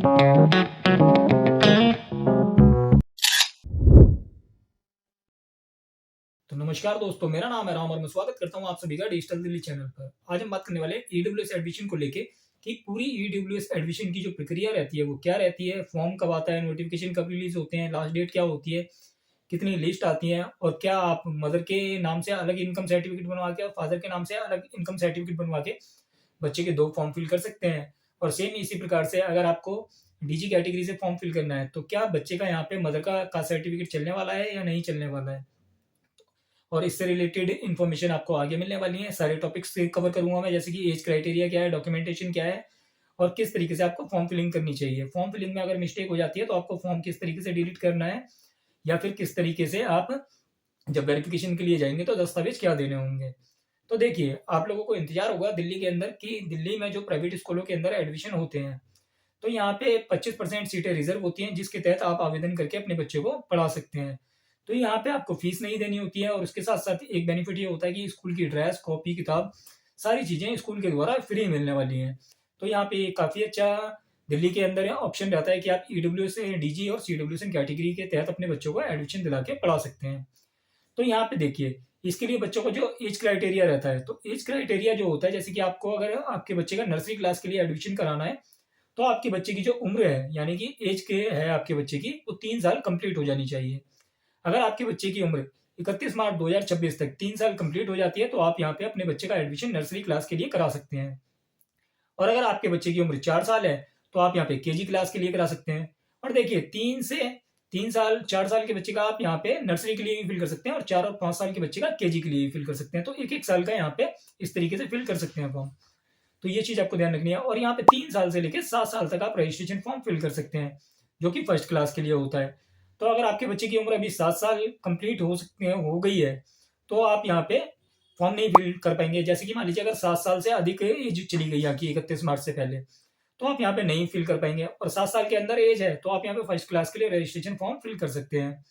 तो नमस्कार दोस्तों, मेरा नाम है राम और मैं स्वागत करता हूं आप सभी का डिजिटल दिल्ली चैनल पर। आज हम बात करने वाले हैं ईडब्ल्यूएस एडमिशन को लेके कि पूरी ईडब्ल्यूएस एडमिशन की जो प्रक्रिया रहती है वो क्या रहती है, फॉर्म कब आता है, नोटिफिकेशन कब रिलीज होते हैं, लास्ट डेट क्या होती है, कितनी लिस्ट आती है और क्या आप मदर के नाम से अलग इनकम सर्टिफिकेट बनवा के और फादर के नाम से अलग इनकम सर्टिफिकेट बनवा के बच्चे के 2 फॉर्म फिल कर सकते हैं। और सेम इसी प्रकार से अगर आपको डीजी कैटेगरी से फॉर्म फिल करना है तो क्या बच्चे का यहाँ पे मदर का कास्ट सर्टिफिकेट चलने वाला है या नहीं चलने वाला है, और इससे रिलेटेड इन्फॉर्मेशन आपको आगे मिलने वाली है। सारे टॉपिक्स कवर करूंगा मैं, जैसे कि एज क्राइटेरिया क्या है, डॉक्यूमेंटेशन क्या है और किस तरीके से आपको फॉर्म फिलिंग करनी चाहिए। फॉर्म फिलिंग में अगर मिस्टेक हो जाती है तो आपको फॉर्म किस तरीके से डिलीट करना है, या फिर किस तरीके से आप जब वेरिफिकेशन के लिए जाएंगे तो दस्तावेज क्या देने होंगे। तो देखिए, आप लोगों को इंतजार होगा दिल्ली के अंदर कि दिल्ली में जो प्राइवेट स्कूलों के अंदर एडमिशन होते हैं तो यहाँ पे 25% सीटें रिजर्व होती हैं, जिसके तहत आप आवेदन करके अपने बच्चे को पढ़ा सकते हैं। तो यहाँ पे आपको फीस नहीं देनी होती है, और उसके साथ साथ एक बेनिफिट ये होता है कि स्कूल की ड्रेस, कॉपी, किताब, सारी चीजें स्कूल के द्वारा फ्री मिलने वाली हैं। तो यहाँ पे काफी अच्छा दिल्ली के अंदर ऑप्शन रहता है कि आप ईडब्ल्यूएस डीजी और सीडब्ल्यूएस कैटेगरी के तहत अपने बच्चों को एडमिशन दिला के पढ़ा सकते हैं। तो यहाँ पे देखिए, इसके लिए बच्चों का जो एज क्राइटेरिया रहता है, तो एज क्राइटेरिया जो होता है, जैसे कि आपको अगर आपके बच्चे का नर्सरी क्लास के लिए एडमिशन कराना है तो आपके बच्चे की जो उम्र है, यानी कि एज के है आपके बच्चे की, वो 3 साल कंप्लीट हो जानी चाहिए। अगर आपके बच्चे की उम्र 31 मार्च 2026 तक 3 साल कंप्लीट हो जाती है तो आप यहाँ पे अपने बच्चे का एडमिशन नर्सरी क्लास के लिए करा सकते हैं। और अगर आपके बच्चे की उम्र 4 साल है तो आप यहाँ पे केजी क्लास के लिए करा सकते हैं। और देखिए, 3 साल 4 साल के बच्चे का आप यहाँ पे नर्सरी के लिए भी फिल कर सकते हैं, और 4 और 5 साल के बच्चे का केजी के लिए भी फिल कर सकते हैं। तो एक एक साल का यहाँ पे इस तरीके से फिल कर सकते हैं फॉर्म। तो ये चीज आपको ध्यान रखनी है। और यहाँ पे 3 साल से लेकर 7 साल तक आप रजिस्ट्रेशन फॉर्म फिल कर सकते हैं, जो कि फर्स्ट क्लास के लिए होता है। तो अगर आपके बच्चे की उम्र अभी 7 साल कंप्लीट हो गई है तो आप यहाँ पे फॉर्म नहीं फिल कर पाएंगे। जैसे कि मान लीजिए अगर 7 साल से अधिक एज चली गई आपकी 31 मार्च से पहले, तो आप यहाँ पे नहीं फिल कर पाएंगे। और 7 साल के अंदर एज है तो आप यहाँ पे फर्स्ट क्लास के लिए रजिस्ट्रेशन फॉर्म फिल कर सकते हैं।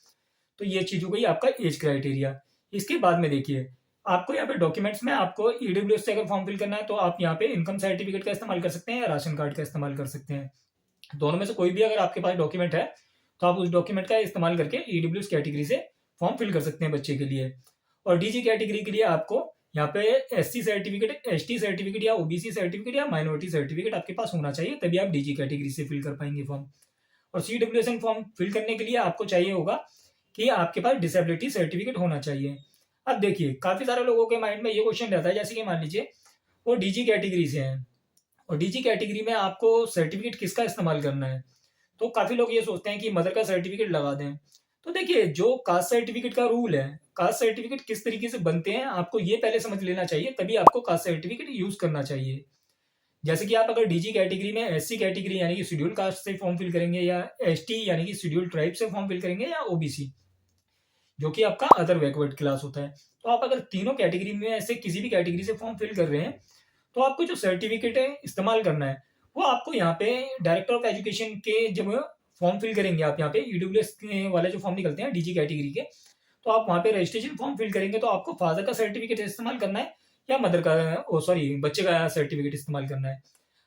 तो ये चीज हो गई आपका एज क्राइटेरिया। इसके बाद में देखिए, आपको यहाँ पे डॉक्यूमेंट्स में आपको ईडब्ल्यूएस से अगर फॉर्म फिल करना है तो आप यहाँ पे इनकम सर्टिफिकेट का इस्तेमाल कर सकते हैं या राशन कार्ड का इस्तेमाल कर सकते हैं। दोनों में से कोई भी अगर आपके पास डॉक्यूमेंट है तो आप उस डॉक्यूमेंट का इस्तेमाल करके ईडब्ल्यूएस कैटेगरी से फॉर्म फिल कर सकते हैं बच्चे के लिए। और डीजी कैटेगरी के लिए आपको यहाँ पे एससी सर्टिफिकेट, एसटी सर्टिफिकेट या ओबीसी सर्टिफिकेट या माइनॉरिटी सर्टिफिकेट आपके पास होना चाहिए, तभी आप डीजी कैटेगरी से फिल कर पाएंगे फॉर्म। और सीडब्ल्यूएस फॉर्म फिल करने के लिए आपको चाहिए होगा कि आपके पास डिसेबिलिटी सर्टिफिकेट होना चाहिए। अब देखिए, काफी सारे लोगों के माइंड में ये क्वेश्चन रहता है, जैसे कि मान लीजिए वो डीजी कैटेगरी से हैं और डीजी कैटेगरी में आपको सर्टिफिकेट किसका इस्तेमाल करना है। तो काफी लोग ये सोचते हैं कि मदर का सर्टिफिकेट लगा दें। तो देखिए, जो कास्ट सर्टिफिकेट का रूल है, कास्ट सर्टिफिकेट किस तरीके से बनते हैं आपको ये पहले समझ लेना चाहिए, तभी आपको कास्ट सर्टिफिकेट यूज करना चाहिए। जैसे कि आप अगर डीजी कैटेगरी में एससी कैटेगरी यानी कि शेड्यूल कास्ट से फॉर्म फिल करेंगे, या एसटी यानी कि शेड्यूल ट्राइब से फॉर्म फिल करेंगे, या ओबीसी जो कि आपका अदर बैकवर्ड क्लास होता है, तो आप अगर तीनों कैटेगरी में से किसी भी कैटेगरी से फॉर्म फिल कर रहे हैं तो आपको जो सर्टिफिकेट है इस्तेमाल करना है वो आपको यहाँ पे डायरेक्टर ऑफ एजुकेशन के जब फॉर्म फिल करेंगे, आप यहाँ पे ईडब्ल्यूएस वाले जो फॉर्म निकलते हैं डीजी कैटेगरी के, तो आप वहाँ पे रजिस्ट्रेशन फॉर्म फिल करेंगे तो आपको फादर का सर्टिफिकेट इस्तेमाल करना है या मदर का, सॉरी, बच्चे का सर्टिफिकेट इस्तेमाल करना है।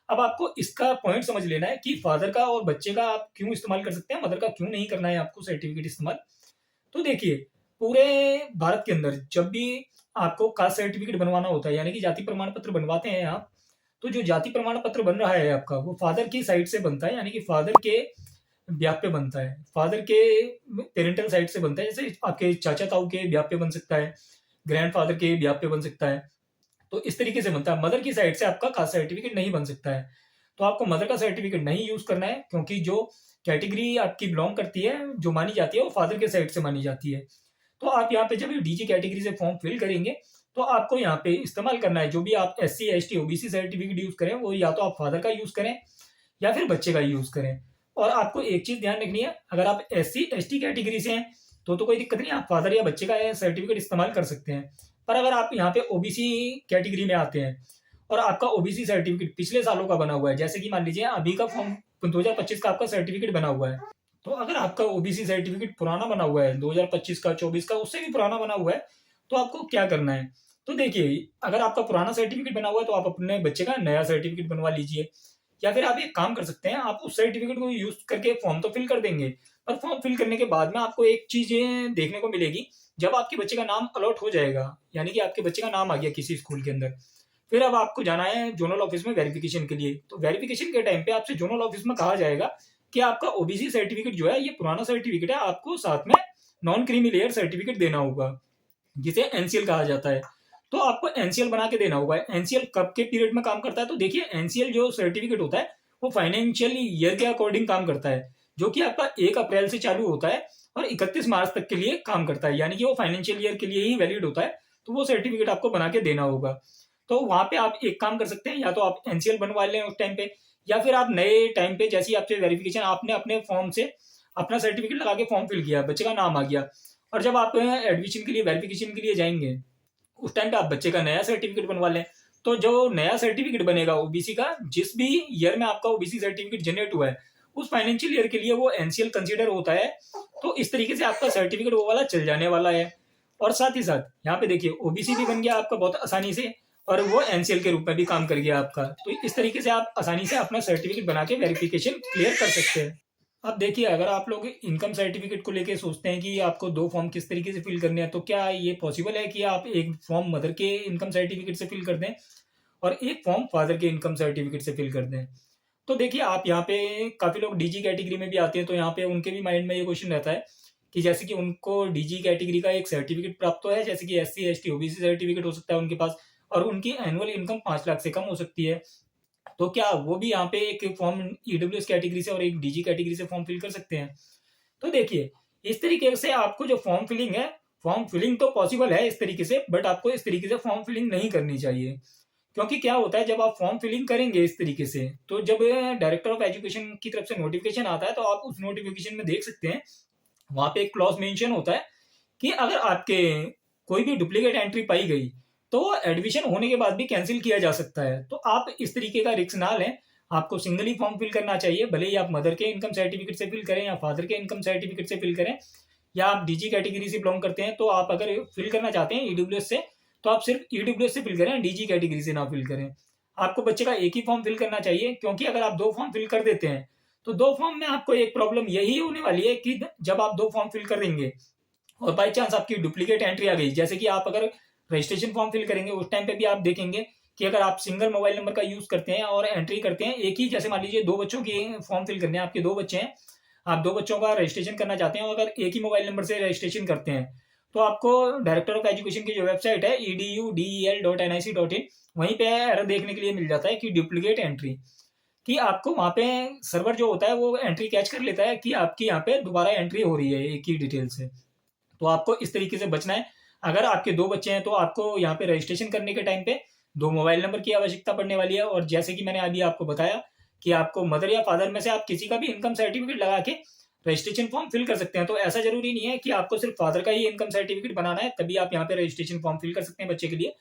अब आपको इसका पॉइंट समझ लेना है कि फादर का और बच्चे का आप क्यों इस्तेमाल कर सकते हैं, मदर का क्यों नहीं करना है आपको सर्टिफिकेट इस्तेमाल। तो देखिए, पूरे भारत के अंदर जब भी आपको कास्ट सर्टिफिकेट बनवाना होता है, यानी कि जाति प्रमाण पत्र बनवाते हैं आप, तो जो जाति प्रमाण पत्र बन रहा है आपका वो फादर की साइड से बनता है, यानी कि फादर के ब्याह पे बनता है, फादर के पेरेंटल साइड से बनता है। जैसे आपके चाचा ताऊ के ब्याह पे बन सकता है, ग्रैंडफादर के ब्याह पे बन सकता है, तो इस तरीके से बनता है। मदर की साइड से आपका कास्ट सर्टिफिकेट नहीं बन सकता है। तो आपको मदर का सर्टिफिकेट नहीं यूज करना है, क्योंकि जो कैटेगरी आपकी बिलोंग करती है, जो मानी जाती है, वो फादर के साइड से मानी जाती है। तो आप यहाँ पे जब डीजी कैटेगरी से फॉर्म फिल करेंगे तो आपको यहाँ पे इस्तेमाल करना है, जो भी आप SC ST OBC certificate use करें वो या तो आप फादर का यूज करें या फिर बच्चे का यूज करें। और आपको एक चीज ध्यान रखनी है, अगर आप एससी एसटी कैटेगरी से हैं तो कोई दिक्कत नहीं, आप फादर या बच्चे का सर्टिफिकेट इस्तेमाल कर सकते हैं। पर अगर आप यहाँ पे ओबीसी कैटेगरी में आते हैं और आपका ओबीसी सर्टिफिकेट पिछले सालों का बना हुआ है, जैसे कि मान लीजिए अभी का फॉर्म 2025 का आपका सर्टिफिकेट बना हुआ है, तो अगर आपका ओबीसी सर्टिफिकेट पुराना बना हुआ है 2025 का, 24 का, उससे भी पुराना बना हुआ है, तो आपको क्या करना है। तो देखिए, अगर आपका पुराना सर्टिफिकेट बना हुआ है तो आप अपने बच्चे का नया सर्टिफिकेट बनवा लीजिए, या फिर आप एक काम कर सकते हैं, आप उस सर्टिफिकेट को यूज करके फॉर्म तो फिल कर देंगे, पर फॉर्म फिल करने के बाद में आपको एक चीज देखने को मिलेगी। जब आपके बच्चे का नाम अलॉट हो जाएगा, यानी कि आपके बच्चे का नाम आ गया किसी स्कूल के अंदर, फिर अब आपको जाना है जोनल ऑफिस में वेरिफिकेशन के लिए। तो वेरिफिकेशन के टाइम पे आपसे जोनल ऑफिस में कहा जाएगा कि आपका ओबीसी सर्टिफिकेट जो है ये पुराना सर्टिफिकेट है, आपको साथ में नॉन क्रीमी लेयर सर्टिफिकेट देना होगा, जिसे एनसीएल कहा जाता है। तो आपको एनसीएल बना के देना होगा। एनसीएल कब के पीरियड में काम करता है? तो देखिए, एनसीएल जो सर्टिफिकेट होता है वो फाइनेंशियल ईयर के अकॉर्डिंग काम करता है, जो कि आपका 1 अप्रैल से चालू होता है और 31 मार्च तक के लिए काम करता है, यानी कि वो फाइनेंशियल ईयर के लिए ही वैलिड होता है। तो वो सर्टिफिकेट आपको बना के देना होगा। तो वहां पे आप एक काम कर सकते हैं, या तो आप एनसीएल बनवा लें उस टाइम पे, या फिर आप नए टाइम पे जैसे ही आपसे वेरिफिकेशन, आपने अपने फॉर्म से अपना सर्टिफिकेट लगा के फॉर्म फिल किया, बच्चे का नाम आ गया, और जब आप एडमिशन के लिए वेरिफिकेशन के लिए जाएंगे उस टाइम पे आप बच्चे का नया सर्टिफिकेट बनवा लें। तो जो नया सर्टिफिकेट बनेगा ओबीसी का, जिस भी ईयर में आपका ओबीसी सर्टिफिकेट जनरेट हुआ है उस फाइनेंशियल ईयर के लिए वो एनसीएल कंसीडर होता है। तो इस तरीके से आपका सर्टिफिकेट वो वाला चल जाने वाला है। और साथ ही साथ यहाँ पे देखिए, ओबीसी भी बन गया आपका बहुत आसानी से, और वो एनसीएल के रूप में भी काम कर गया आपका। तो इस तरीके से आप आसानी से अपना सर्टिफिकेट बना के वेरिफिकेशन क्लियर कर सकते हैं। अब देखिए, अगर आप लोग इनकम सर्टिफिकेट को लेके सोचते हैं कि आपको 2 फॉर्म किस तरीके से फिल करने हैं, तो क्या ये पॉसिबल है कि आप एक फॉर्म मदर के इनकम सर्टिफिकेट से फिल कर दें और एक फॉर्म फादर के इनकम सर्टिफिकेट से फिल कर दें? तो देखिए, आप यहाँ पे काफ़ी लोग डीजी कैटेगरी में भी आते हैं, तो यहाँ पे उनके भी माइंड में ये क्वेश्चन रहता है कि जैसे कि उनको डीजी कैटेगरी का एक सर्टिफिकेट प्राप्त तो है, जैसे कि एससी एसटी ओबीसी सर्टिफिकेट हो सकता है उनके पास, और उनकी एनुअल इनकम 5 लाख से कम हो सकती है। तो क्या वो भी यहाँ पे एक फॉर्म ईडब्ल्यूएस कैटेगरी से और एक डीजी कैटेगरी से फॉर्म फिल कर सकते हैं? तो देखिए, इस तरीके से आपको जो फॉर्म फिलिंग है, फॉर्म फिलिंग तो पॉसिबल है इस तरीके से, बट आपको इस तरीके से फॉर्म फिलिंग नहीं करनी चाहिए। क्योंकि क्या होता है, जब आप फॉर्म फिलिंग करेंगे इस तरीके से, तो जब डायरेक्टर ऑफ एजुकेशन की तरफ से नोटिफिकेशन आता है, तो आप उस नोटिफिकेशन में देख सकते हैं, वहां पे एक क्लॉज मेंशन होता है कि अगर आपके कोई भी डुप्लीकेट एंट्री पाई गई तो एडमिशन होने के बाद भी कैंसिल किया जा सकता है। तो आप इस तरीके का रिस्क ना लें, आपको सिंगल ही फॉर्म फिल करना चाहिए, भले ही आप मदर के इनकम सर्टिफिकेट से फिल करें या फादर के इनकम सर्टिफिकेट से फिल करें, या आप डीजी कैटेगरी से बिलोंग करते हैं, तो आप अगर फिल करना चाहते हैं ईडब्ल्यूएस से, तो आप सिर्फ ईडब्ल्यूएस से फिल करें, डीजी कैटेगरी से ना फिल करें। आपको बच्चे का एक ही फॉर्म फिल करना चाहिए, क्योंकि अगर आप 2 फॉर्म फिल कर देते हैं तो 2 फॉर्म में आपको एक प्रॉब्लम यही होने वाली है कि जब आप 2 फॉर्म फिल कर देंगे और बाई चांस आपकी डुप्लीकेट एंट्री आ गई, जैसे कि आप अगर रजिस्ट्रेशन फॉर्म फिल करेंगे उस टाइम पे भी आप देखेंगे कि अगर आप सिंगल मोबाइल नंबर का यूज करते हैं और एंट्री करते हैं एक ही, जैसे मान लीजिए 2 बच्चों की फॉर्म फिल करने हैं, आपके 2 बच्चे हैं, आप 2 बच्चों का रजिस्ट्रेशन करना चाहते हैं, और अगर एक ही मोबाइल नंबर से रजिस्ट्रेशन करते हैं, तो आपको डायरेक्टर ऑफ एजुकेशन की जो वेबसाइट है edudel.nic.in, वहीं पे एरर देखने के लिए मिल जाता है कि डुप्लीकेट एंट्री, कि आपको वहां पे सर्वर जो होता है वो एंट्री कैच कर लेता है कि आपकी यहाँ पे दोबारा एंट्री हो रही है एक ही डिटेल से। तो आपको इस तरीके से बचना है। अगर आपके 2 बच्चे हैं तो आपको यहाँ पे रजिस्ट्रेशन करने के टाइम पे 2 मोबाइल नंबर की आवश्यकता पड़ने वाली है, और जैसे कि मैंने अभी आपको बताया कि आपको मदर या फादर में से आप किसी का भी इनकम सर्टिफिकेट लगा के रजिस्ट्रेशन फॉर्म फिल कर सकते हैं। तो ऐसा जरूरी नहीं है कि आपको सिर्फ फादर का ही इनकम सर्टिफिकेट बनाना है तभी आप यहाँ पे रजिस्ट्रेशन फॉर्म फिल कर सकते हैं बच्चे के लिए।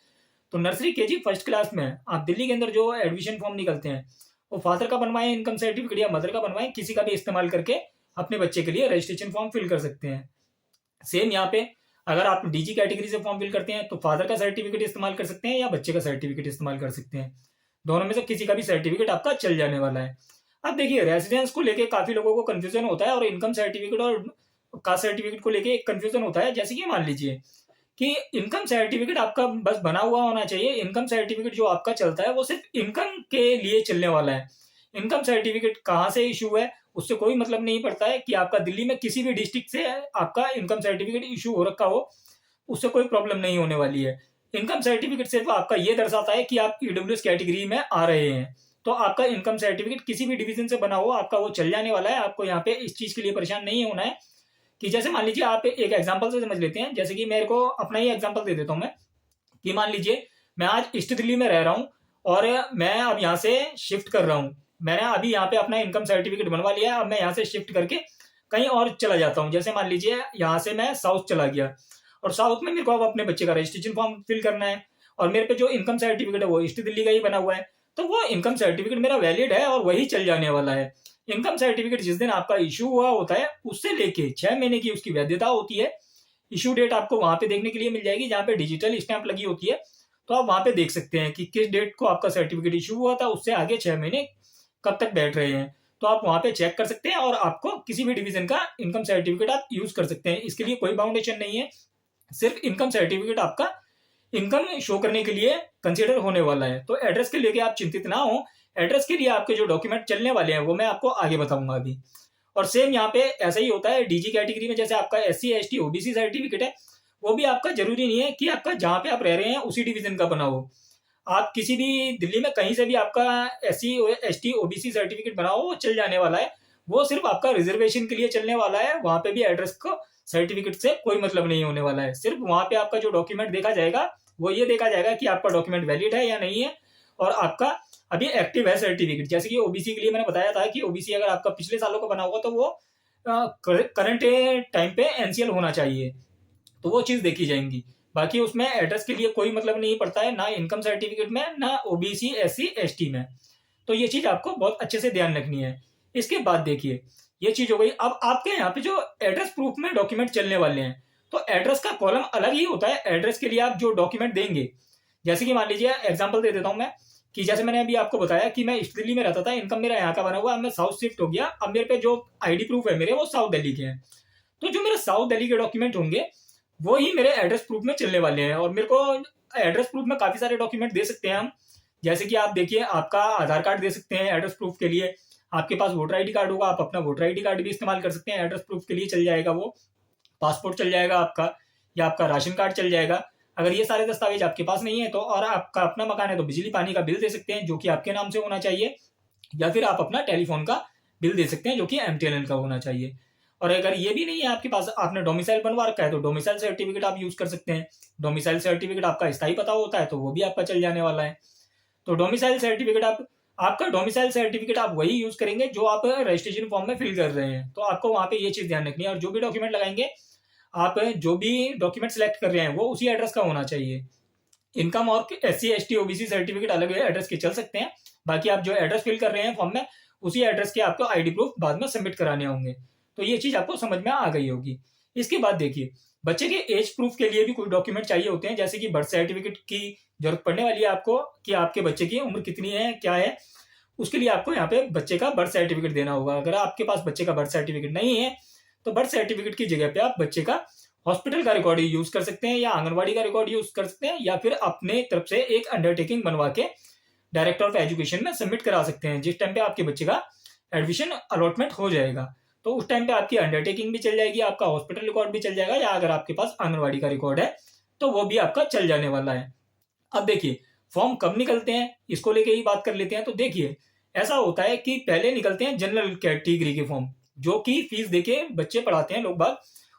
तो नर्सरी केजी फर्स्ट क्लास में आप दिल्ली के अंदर जो एडमिशन फॉर्म निकलते हैं वो फादर का बनवाएं इनकम सर्टिफिकेट, या मदर का बनवाएं, किसी का भी इस्तेमाल करके अपने बच्चे के लिए रजिस्ट्रेशन फॉर्म फिल कर सकते हैं। सेम यहाँ पे अगर आप डीजी कैटेगरी से फॉर्म फिल करते हैं तो फादर का सर्टिफिकेट इस्तेमाल कर सकते हैं या बच्चे का सर्टिफिकेट इस्तेमाल कर सकते हैं, दोनों में से किसी का भी सर्टिफिकेट आपका चल जाने वाला है। अब देखिए, रेजिडेंस को लेके काफी लोगों को कंफ्यूजन होता है, और इनकम सर्टिफिकेट और कास्ट सर्टिफिकेट को लेके एक कंफ्यूजन होता है। जैसे कि मान लीजिए कि इनकम सर्टिफिकेट आपका बस बना हुआ होना चाहिए, इनकम सर्टिफिकेट जो आपका चलता है वो सिर्फ इनकम के लिए चलने वाला है। इनकम सर्टिफिकेट कहाँ से इशू है उससे कोई मतलब नहीं पड़ता है, कि आपका दिल्ली में किसी भी डिस्ट्रिक्ट से आपका इनकम सर्टिफिकेट इशू हो रखा हो, उससे कोई प्रॉब्लम नहीं होने वाली है। इनकम सर्टिफिकेट सिर्फ आपका ये दर्शाता है कि आप ईडब्ल्यूएस कैटेगरी में आ रहे हैं। तो आपका इनकम सर्टिफिकेट किसी भी डिवीजन से बना हो आपका वो चल जाने वाला है। आपको यहाँ पे इस चीज के लिए परेशान नहीं होना है। कि जैसे मान लीजिए, आप एक एग्जांपल से समझ लेते हैं, जैसे कि मेरे को अपना ही एग्जांपल दे देता हूं मैं, कि मान लीजिए मैं आज ईस्ट दिल्ली में रह रहा हूं और मैं अब यहाँ से शिफ्ट कर रहा हूं। मैंने अभी यहाँ पे अपना इनकम सर्टिफिकेट बनवा लिया है, अब मैं यहाँ से शिफ्ट करके कहीं और चला जाता हूँ। जैसे मान लीजिए यहाँ से मैं साउथ चला गया, और साउथ में मेरे को अब अपने बच्चे का रजिस्ट्रेशन फॉर्म फिल करना है, और मेरे पे जो इनकम सर्टिफिकेट है वो ईस्ट दिल्ली का ही बना हुआ है, तो वो इनकम सर्टिफिकेट मेरा वैलिड है और वही चल जाने वाला है। इनकम सर्टिफिकेट जिस दिन आपका इशू हुआ होता है उससे लेके 6 महीने की उसकी वैधता होती है। इशू डेट आपको वहां पे देखने के लिए मिल जाएगी, जहां पे डिजिटल स्टैंप लगी होती है। तो आप वहां पे देख सकते हैं कि किस डेट को आपका सर्टिफिकेट इशू हुआ था, उससे आगे 6 महीने कब तक बैठ रहे हैं, तो आप वहाँ पे चेक कर सकते हैं और आपको किसी भी डिवीजन का इनकम सर्टिफिकेट आप यूज कर सकते हैं। इसके लिए कोई बाउंडेशन नहीं है, सिर्फ इनकम सर्टिफिकेट आपका इनकम शो करने के लिए कंसिडर होने वाला है। तो एड्रेस के लिए आप चिंतित ना हो, एड्रेस के लिए आपके जो डॉक्यूमेंट चलने वाले हैं वो मैं आपको आगे बताऊंगा अभी। और सेम यहाँ पे ऐसा ही होता है डीजी कैटेगरी में, जैसे आपका SC ST OBC सर्टिफिकेट है, वो भी आपका जरूरी नहीं है कि आपका जहाँ पे आप रह रहे हैं उसी डिवीजन का बना हो। आप किसी भी दिल्ली में कहीं से भी आपका SC ST OBC सर्टिफिकेट बना हो वो चल जाने वाला है। वो सिर्फ आपका रिजर्वेशन के लिए चलने वाला है, वहां पे भी एड्रेस को सर्टिफिकेट से कोई मतलब नहीं होने वाला है। सिर्फ वहां पे आपका जो डॉक्यूमेंट देखा जाएगा वो ये देखा जाएगा कि आपका डॉक्यूमेंट वैलिड है या नहीं है और आपका अभी एक्टिव है सर्टिफिकेट। जैसे कि ओबीसी के लिए मैंने बताया था कि ओबीसी अगर आपका पिछले सालों का बना होगा तो वो करंट टाइम पे एनसीएल होना चाहिए, तो वो चीज देखी जाएंगी। बाकी उसमें एड्रेस के लिए कोई मतलब नहीं पड़ता है, ना इनकम सर्टिफिकेट में, ना ओबीसी SC ST में। तो ये चीज आपको बहुत अच्छे से ध्यान रखनी है। इसके बाद देखिए, ये चीज हो गई। अब आपके यहाँ पे जो एड्रेस प्रूफ में डॉक्यूमेंट चलने वाले हैं, तो एड्रेस का कॉलम अलग ही होता है। एड्रेस के लिए आप जो डॉक्यूमेंट देंगे, जैसे कि मान लीजिए एग्जांपल दे देता हूं मैं, कि जैसे मैंने अभी आपको बताया कि मैं ईस्ट दिल्ली में रहता था, इनकम मेरा यहाँ का बना हुआ, अब मैं साउथ शिफ्ट हो गया, अब मेरे पे जो आईडी प्रूफ है मेरे वो साउथ दिल्ली के हैं। तो जो मेरे साउथ दिल्ली के डॉक्यूमेंट होंगे वो ही मेरे एड्रेस प्रूफ में चलने वाले हैं। और मेरे को एड्रेस प्रूफ में काफी सारे डॉक्यूमेंट दे सकते हैं हम, जैसे कि आप देखिए, आपका आधार कार्ड दे सकते हैं एड्रेस प्रूफ के लिए, आपके पास वोटर आईडी कार्ड होगा, आप अपना वोटर आईडी कार्ड भी इस्तेमाल कर सकते हैं, एड्रेस प्रूफ के लिए चल जाएगा वो। पासपोर्ट चल जाएगा आपका, या आपका राशन कार्ड चल जाएगा। अगर ये सारे दस्तावेज आपके पास नहीं है तो, और आपका अपना मकान है, तो बिजली पानी का बिल दे सकते हैं जो कि आपके नाम से होना चाहिए, या फिर आप अपना टेलीफोन का बिल दे सकते हैं जो कि MTNL का होना चाहिए। और अगर ये भी नहीं है आपके पास, आपने डोमिसाइल बनवा रखा है, तो डोमिसाइल सर्टिफिकेट आप यूज कर सकते हैं। डोमिसाइल सर्टिफिकेट आपका स्थायी पता होता है तो वो भी आपका चल जाने वाला है। तो डोमिसाइल सर्टिफिकेट आपका डोमिसाइल सर्टिफिकेट आप वही यूज करेंगे जो आप रजिस्ट्रेशन फॉर्म में फिल कर रहे हैं। तो आपको वहां पे ये चीज ध्यान रखनी है। और जो भी डॉक्यूमेंट लगाएंगे, आप जो भी डॉक्यूमेंट सिलेक्ट कर रहे हैं वो उसी एड्रेस का होना चाहिए। इनकम और SC ST OBC सर्टिफिकेट अलग एड्रेस के चल सकते हैं, बाकी आप जो एड्रेस फिल कर रहे हैं फॉर्म में उसी एड्रेस के आपको आईडी प्रूफ बाद में सबमिट कराने होंगे। तो ये चीज आपको समझ में आ गई होगी। इसके बाद देखिए, बच्चे के एज प्रूफ के लिए भी कुछ डॉक्यूमेंट चाहिए होते हैं, जैसे कि बर्थ सर्टिफिकेट की जरूरत पड़ने वाली है आपको, कि आपके बच्चे की उम्र कितनी है, क्या है। उसके लिए आपको यहाँ पे बच्चे का बर्थ सर्टिफिकेट देना होगा। अगर आपके पास बच्चे का बर्थ सर्टिफिकेट नहीं है तो बर्थ सर्टिफिकेट की जगह पे आप बच्चे का हॉस्पिटल का रिकॉर्ड यूज कर सकते हैं, या आंगनबाड़ी का रिकॉर्ड यूज कर सकते हैं, या फिर अपने तरफ से एक अंडरटेकिंग बनवा के डायरेक्टर ऑफ एजुकेशन में सबमिट करा सकते हैं। जिस टाइम पे आपके बच्चे का एडमिशन अलॉटमेंट हो जाएगा तो उस टाइम पे आपकी अंडरटेकिंग भी चल जाएगी, आपका हॉस्पिटल रिकॉर्ड भी चल जाएगा, या अगर आपके पास आंगनबाड़ी का रिकॉर्ड है तो वो भी आपका चल जाने वाला है। अब देखिए, फॉर्म कब निकलते हैं इसको लेके ही बात कर लेते हैं। तो देखिए, ऐसा होता है कि पहले निकलते हैं जनरल कैटेगरी के फॉर्म, जो कि फीस देके बच्चे पढ़ाते हैं लोग बाग,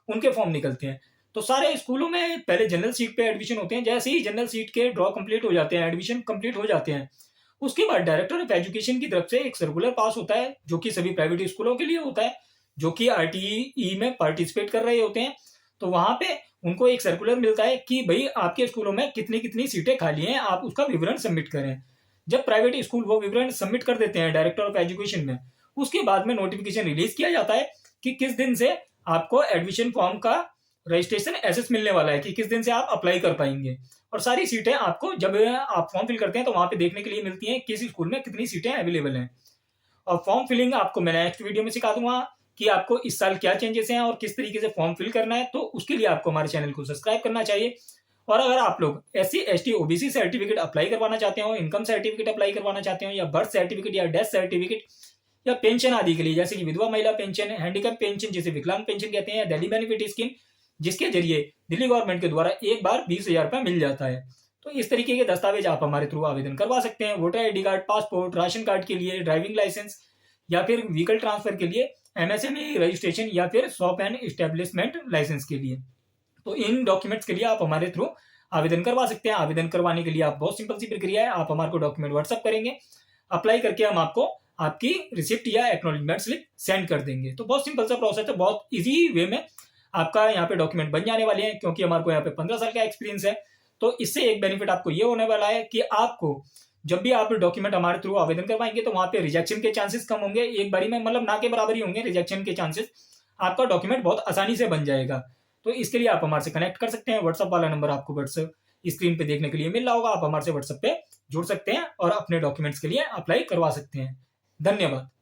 उनके फॉर्म निकलते हैं। तो सारे स्कूलों में पहले जनरल सीट पे एडमिशन होते हैं। जैसे ही जनरल सीट के ड्रॉ कंप्लीट हो जाते हैं, एडमिशन कंप्लीट हो जाते हैं, उसके बाद डायरेक्टर ऑफ एजुकेशन की तरफ से एक सर्कुलर पास होता है, जो कि सभी प्राइवेट स्कूलों के लिए होता है, जो कि RTE में पार्टिसिपेट कर रहे होते हैं। तो वहां पे उनको एक सर्कुलर मिलता है कि भाई आपके स्कूलों में कितनी कितनी सीटें खाली हैं, आप उसका विवरण सबमिट करें। जब प्राइवेट स्कूल वो विवरण सबमिट कर देते हैं डायरेक्टर ऑफ एजुकेशन में, उसके बाद में नोटिफिकेशन रिलीज किया जाता है कि किस दिन से आपको एडमिशन फॉर्म का रजिस्ट्रेशन एसेस मिलने वाला है, कि किस दिन से आप अप्लाई कर पाएंगे। और सारी सीटें आपको जब आप फॉर्म फिल करते हैं तो वहां पे देखने के लिए मिलती हैं किस स्कूल में कितनी सीटें अवेलेबल हैं। और फॉर्म फिलिंग आपको मैं नेक्स्ट वीडियो में सिखा दूंगा कि आपको इस साल क्या चेंजेस हैं और किस तरीके से फॉर्म फिल करना है। तो उसके लिए आपको हमारे चैनल को सब्सक्राइब करना चाहिए। और अगर आप लोग SC ST OBC certificate apply करवाना चाहते हो, इनकम सर्टिफिकेट अप्लाई करवाना चाहते हो, या बर्थ सर्टिफिकेट या डेथ सर्टिफिकेट, या पेंशन आदि के लिए, जैसे कि विधवा महिला पेंशन, हैंडीकैप पेंशन जिसे विकलांग पेंशन कहते हैं, या दिल्ली बेनिफिट स्कीम, जिसके जरिए दिल्ली गवर्नमेंट के द्वारा एक बार 20,000 रुपया मिल जाता है, तो इस तरीके के दस्तावेज आप हमारे थ्रू आवेदन करवा सकते हैं। Voter ID card, passport, ration card के लिए, ड्राइविंग लाइसेंस, या फिर व्हीकल ट्रांसफर के लिए MSME रजिस्ट्रेशन, या फिर शॉप एंड एस्टेब्लिशमेंट लाइसेंस के लिए। तो इन डॉक्यूमेंट्स के लिए आप हमारे थ्रू आवेदन करवा सकते हैं। आवेदन करवाने के लिए आप बहुत सिंपल सी प्रक्रिया है, आप हमारे को डॉक्यूमेंट व्हाट्सअप करेंगे, अप्लाई करके हम आपको आपकी रिसिप्ट या एक्नॉलेजमेंट स्लिप सेंड कर देंगे। तो बहुत सिंपल सा प्रोसेस है, बहुत इजी वे में आपका यहाँ पे डॉक्यूमेंट बन जाने वाले हैं। क्योंकि हमारे को यहाँ पे 15 साल का एक्सपीरियंस है, तो इससे एक बेनिफिट आपको ये होने वाला है कि आपको जब भी आप डॉक्यूमेंट हमारे थ्रू आवेदन करवाएंगे तो वहां पे रिजेक्शन के चांसेस कम होंगे, एक बारी में मतलब ना के बराबर ही होंगे रिजेक्शन के चांसेस। आपका डॉक्यूमेंट बहुत आसानी से बन जाएगा। तो इसके लिए आप हमारे से कनेक्ट कर सकते हैं। व्हाट्सअप वाला नंबर आपको व्हाट्सअप स्क्रीन पे देखने के लिए मिल रहा होगा, आप हमारे से व्हाट्सअप पे जुड़ सकते हैं और अपने डॉक्यूमेंट्स के लिए अप्लाई करवा सकते हैं। धन्यवाद।